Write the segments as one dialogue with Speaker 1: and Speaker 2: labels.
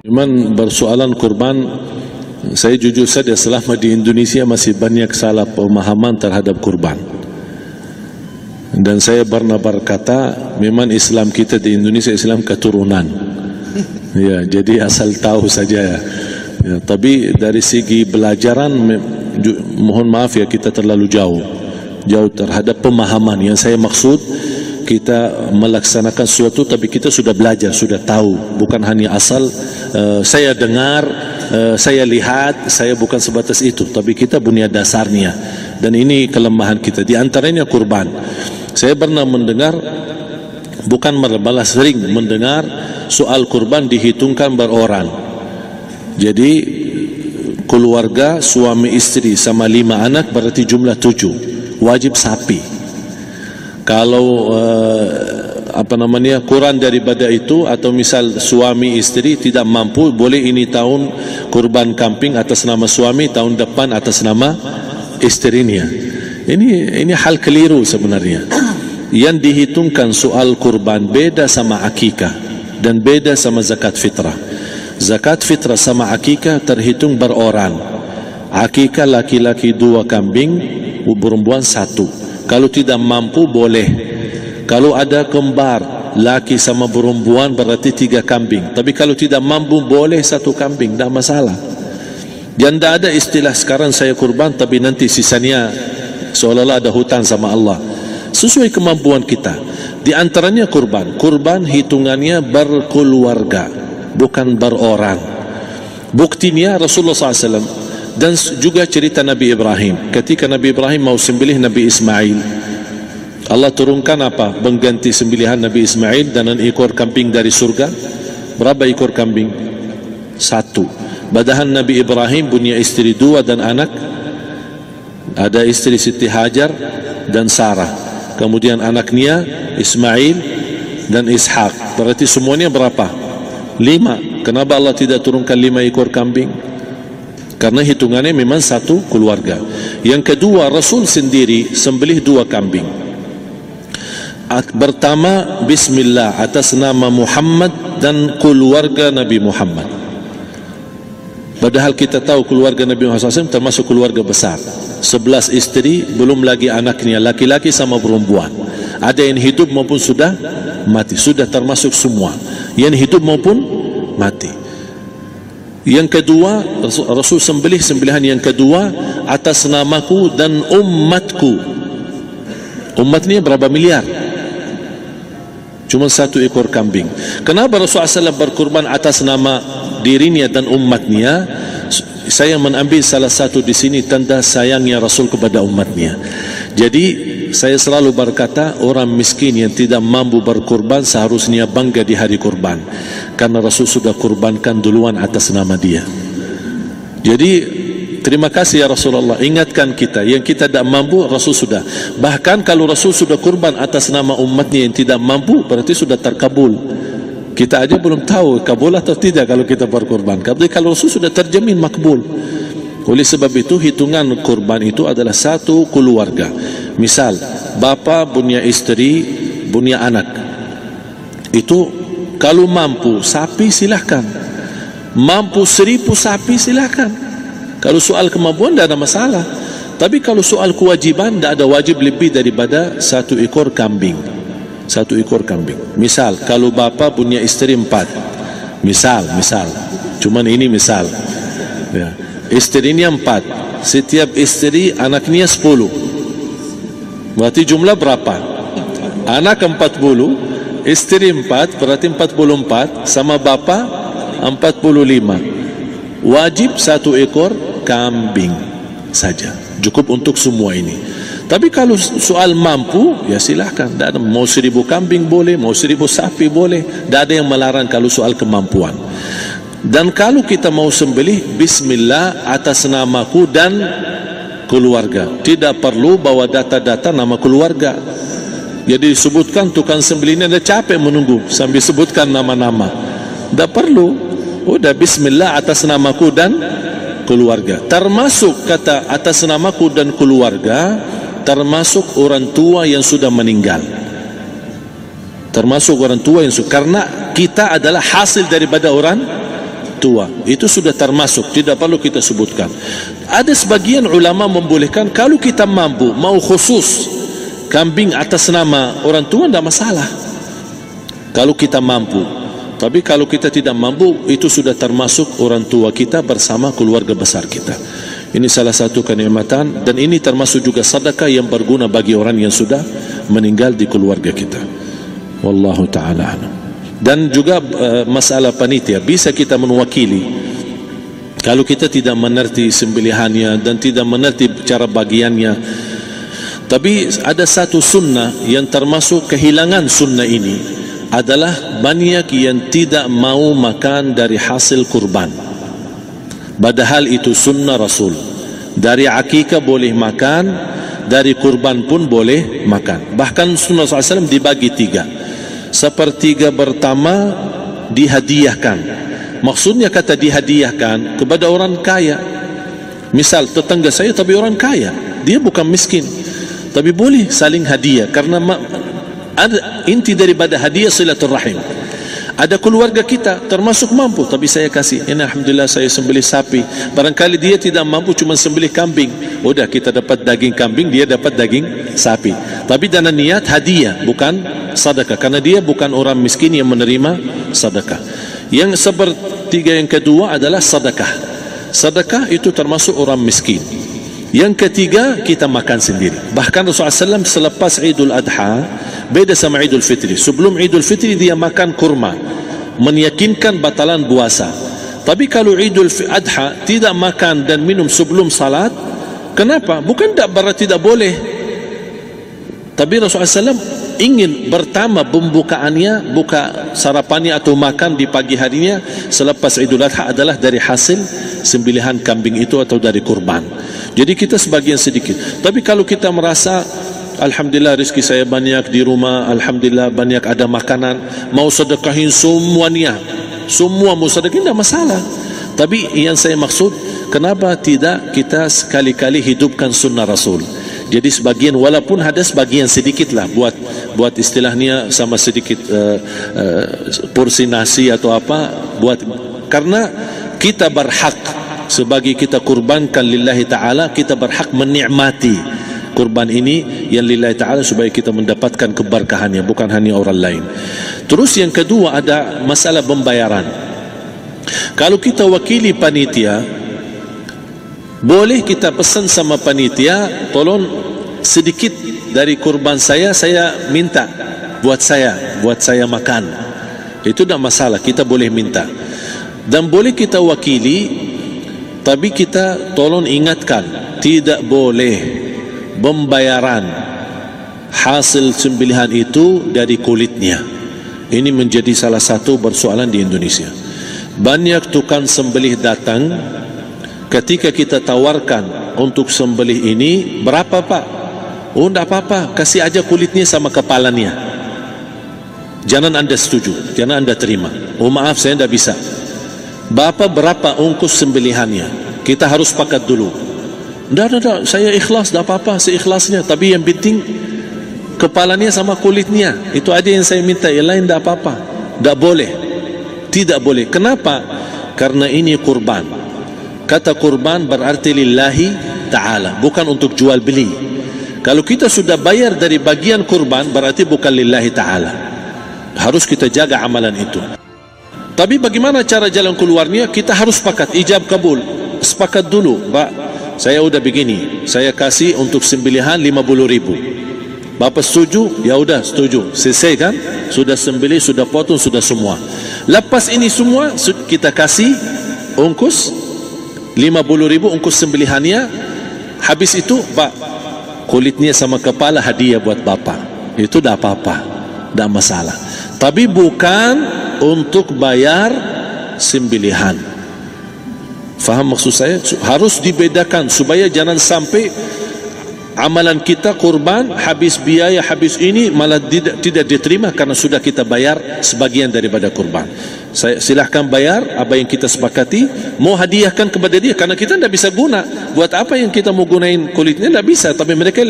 Speaker 1: Memang bersoalan kurban, saya jujur saja selama di Indonesia masih banyak salah pemahaman terhadap kurban. Dan saya pernah berkata, memang Islam kita di Indonesia Islam keturunan. Ya, jadi asal tahu saja ya. Ya, tapi dari segi belajaran, mohon maaf ya, kita terlalu jauh terhadap pemahaman. Yang saya maksud, kita melaksanakan sesuatu tapi kita sudah belajar, sudah tahu, bukan hanya asal saya dengar, saya lihat, saya bukan sebatas itu, tapi kita punya dasarnya. Dan ini kelemahan kita, di antaranya kurban. Saya pernah mendengar, bukan malah sering mendengar soal kurban dihitungkan beroran. Jadi keluarga suami istri sama 5 anak berarti jumlah 7, wajib sapi. Kalau kurang daripada itu, atau misal suami istri tidak mampu, boleh ini tahun kurban kambing atas nama suami, tahun depan atas nama istrinya. Ini hal keliru sebenarnya. Yang dihitungkan soal kurban beda sama akikah dan beda sama zakat fitrah. Zakat fitrah sama akikah terhitung beroran. Akikah laki-laki 2 kambing, perempuan 1. Kalau tidak mampu boleh. Kalau ada kembar laki sama perempuan berarti 3 kambing. Tapi kalau tidak mampu boleh 1 kambing, tidak masalah. Dan tidak ada istilah sekarang saya kurban tapi nanti sisanya seolah-olah ada hutang sama Allah. Sesuai kemampuan kita. Di antaranya kurban. Kurban hitungannya berkeluarga, bukan beroran. Buktinya Rasulullah SAW dan juga cerita Nabi Ibrahim. Ketika Nabi Ibrahim mau sembelih Nabi Ismail, Allah turunkan apa? Mengganti sembelihan Nabi Ismail dengan ekor kambing dari surga. Berapa ekor kambing? 1. Padahal Nabi Ibrahim punya istri 2 dan anak. Ada istri Siti Hajar dan Sarah. Kemudian anaknya Ismail dan Ishak. Berarti semuanya berapa? 5. Kenapa Allah tidak turunkan 5 ekor kambing? Karena hitungannya memang 1 keluarga. Yang kedua, Rasul sendiri sembelih 2 kambing. Pertama, Bismillah atas nama Muhammad dan keluarga Nabi Muhammad. Padahal kita tahu keluarga Nabi Muhammad SAW termasuk keluarga besar. 11 istri, belum lagi anaknya laki-laki sama perempuan. Ada yang hidup maupun sudah mati, sudah termasuk semua. Yang hidup maupun mati. Yang kedua, Rasul sembelih sembelihan yang kedua atas namaku dan umatku. Umatnya berapa miliar? Cuma 1 ekor kambing. Kenapa Rasulullah SAW berkurban atas nama dirinya dan umatnya? Saya mengambil salah satu di sini tanda sayangnya Rasul kepada umatnya. Jadi saya selalu berkata, orang miskin yang tidak mampu berkurban seharusnya bangga di hari kurban, karena Rasul sudah kurbankan duluan atas nama dia. Jadi terima kasih ya Rasulullah, ingatkan kita. Yang kita tidak mampu, Rasul sudah. Bahkan kalau Rasul sudah kurban atas nama umatnya yang tidak mampu, berarti sudah terkabul. Kita aja belum tahu kabul atau tidak kalau kita berkurban. Tapi kalau Rasul sudah terjamin makbul. Oleh sebab itu, hitungan kurban itu adalah 1 keluarga. Misal, bapa punya istri, punya anak. Itu kalau mampu sapi silahkan. Mampu 1000 sapi silahkan. Kalau soal kemampuan tidak ada masalah. Tapi kalau soal kewajiban, tidak ada wajib lebih daripada 1 ekor kambing. 1 ekor kambing. Misal, kalau bapa punya istri 4. Misal. Cuman ini misal. Ya. Istrinya 4. Setiap istri anaknya 10. Berarti jumlah berapa? Anak 40, istri 4, berarti 44, sama bapa 45. Wajib 1 ekor kambing saja, cukup untuk semua ini. Tapi kalau soal mampu, ya silahkan. Mau 1000 kambing boleh, mau 1000 sapi boleh. Tidak ada yang melarang kalau soal kemampuan. Dan kalau kita mau sembelih, Bismillah atas namaku dan keluarga. Tidak perlu bawa data-data nama keluarga. Jadi disebutkan tukang sembelihnya ada capek menunggu sambil sebutkan nama-nama. Tidak perlu. Udah Bismillah atas namaku dan keluarga. Termasuk kata atas namaku dan keluarga, termasuk orang tua yang sudah meninggal. Termasuk orang tua yang sudah, karena kita adalah hasil daripada orang tua. Itu sudah termasuk, tidak perlu kita sebutkan. Ada sebagian ulama membolehkan kalau kita mampu mau khusus kambing atas nama orang tua, tidak masalah kalau kita mampu. Tapi kalau kita tidak mampu, itu sudah termasuk orang tua kita bersama keluarga besar kita. Ini salah satu kenikmatan, dan ini termasuk juga sedekah yang berguna bagi orang yang sudah meninggal di keluarga kita. Wallahu ta'ala a'lam. Dan juga masalah panitia, bisa kita mewakili kalau kita tidak mengerti sembelihannya dan tidak mengerti cara bagiannya. Tapi ada satu sunnah yang termasuk kehilangan sunnah ini adalah banyak yang tidak mau makan dari hasil kurban. Padahal itu sunnah Rasul. Dari akikah boleh makan, dari kurban pun boleh makan. Bahkan sunnah SAW dibagi 3. Sepertiga pertama dihadiahkan. Maksudnya kata dihadiahkan kepada orang kaya. Misal tetangga saya tapi orang kaya, dia bukan miskin, tapi boleh saling hadiah. Karena ada inti daripada hadiah silaturrahim. Ada keluarga kita termasuk mampu, tapi saya kasih, ini alhamdulillah saya sembelih sapi. Barangkali dia tidak mampu, cuma sembelih kambing. Udah, kita dapat daging kambing, dia dapat daging sapi. Tapi dengan niat hadiah, bukan sedekah, karena dia bukan orang miskin yang menerima sedekah. Yang sepertiga yang kedua adalah sedekah. Sedekah itu termasuk orang miskin. Yang ketiga, kita makan sendiri. Bahkan Rasulullah SAW selepas Idul Adha, beda sama Idul Fitri. Sebelum Idul Fitri dia makan kurma, meyakinkan batalan puasa. Tapi kalau Idul Adha tidak makan dan minum sebelum salat, kenapa? Bukan berarti tidak boleh. Tapi Rasulullah SAW ingin pertama pembukaannya, buka sarapannya atau makan di pagi harinya selepas Idul Adha adalah dari hasil sembelihan kambing itu atau dari kurban. Jadi kita sebagian sedikit. Tapi kalau kita merasa alhamdulillah rezeki saya banyak di rumah, alhamdulillah banyak ada makanan, mau sedekahin semuanya, semua mau sedekahin, tidak masalah. Tapi yang saya maksud, kenapa tidak kita sekali-kali hidupkan sunnah Rasul? Jadi sebagian, walaupun ada sebagian sedikit lah, buat istilahnya sama sedikit porsi nasi atau apa, karena kita berhak sebagai kita kurbankan lillahi ta'ala, kita berhak menikmati kurban ini yang lillahi ta'ala supaya kita mendapatkan keberkahannya, bukan hanya orang lain. Terus yang kedua ada masalah pembayaran. Kalau kita wakili panitia, boleh kita pesan sama panitia, tolong sedikit dari kurban saya minta buat saya makan. Itu tidak masalah, kita boleh minta. Dan boleh kita wakili, tapi kita tolong ingatkan, tidak boleh pembayaran hasil sembelihan itu dari kulitnya. Ini menjadi salah satu persoalan di Indonesia. Banyak tukang sembelih datang, ketika kita tawarkan untuk sembelih ini, berapa pak? Oh tidak apa-apa, kasih aja kulitnya sama kepalanya. Jangan anda setuju, jangan anda terima. Oh maaf, saya tidak bisa. Bapak berapa ongkos sembelihannya? Kita harus sepakat dulu. Tidak, saya ikhlas, tidak apa-apa, seikhlasnya. Tapi yang penting kepalanya sama kulitnya. Itu aja yang saya minta, yang lain tidak apa-apa. Tidak boleh. Tidak boleh. Kenapa? Karena ini kurban. Kata kurban berarti lillahi ta'ala, bukan untuk jual beli. Kalau kita sudah bayar dari bagian kurban, berarti bukan lillahi ta'ala. Harus kita jaga amalan itu. Tapi bagaimana cara jalan keluarnya? Kita harus sepakat, ijab kabul. Sepakat dulu, Pak, saya udah begini, saya kasih untuk sembelihan 50.000. Bapak setuju? Ya udah setuju. Selesai kan? Sudah sembelih, sudah potong, sudah semua. Lepas ini semua kita kasih ongkos 50.000 ongkos sembelihannya. Habis itu, Pak, kulitnya sama kepala hadiah buat Bapak. Itu dah apa-apa, dah masalah. Tapi bukan untuk bayar sembelihan. Faham maksud saya? Harus dibedakan supaya jangan sampai amalan kita kurban, habis biaya, habis ini malah tidak diterima karena sudah kita bayar sebagian daripada kurban. Saya silahkan bayar apa yang kita sepakati, mau hadiahkan kepada dia karena kita tidak bisa guna. Buat apa yang kita mau gunain kulitnya, tidak bisa, tapi mereka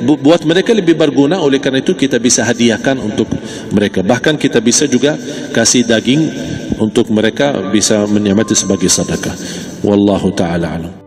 Speaker 1: buat mereka lebih berguna, oleh karena itu kita bisa hadiahkan untuk mereka. Bahkan kita bisa juga kasih daging untuk mereka bisa menikmati sebagai sedekah. Wallahu taala alam.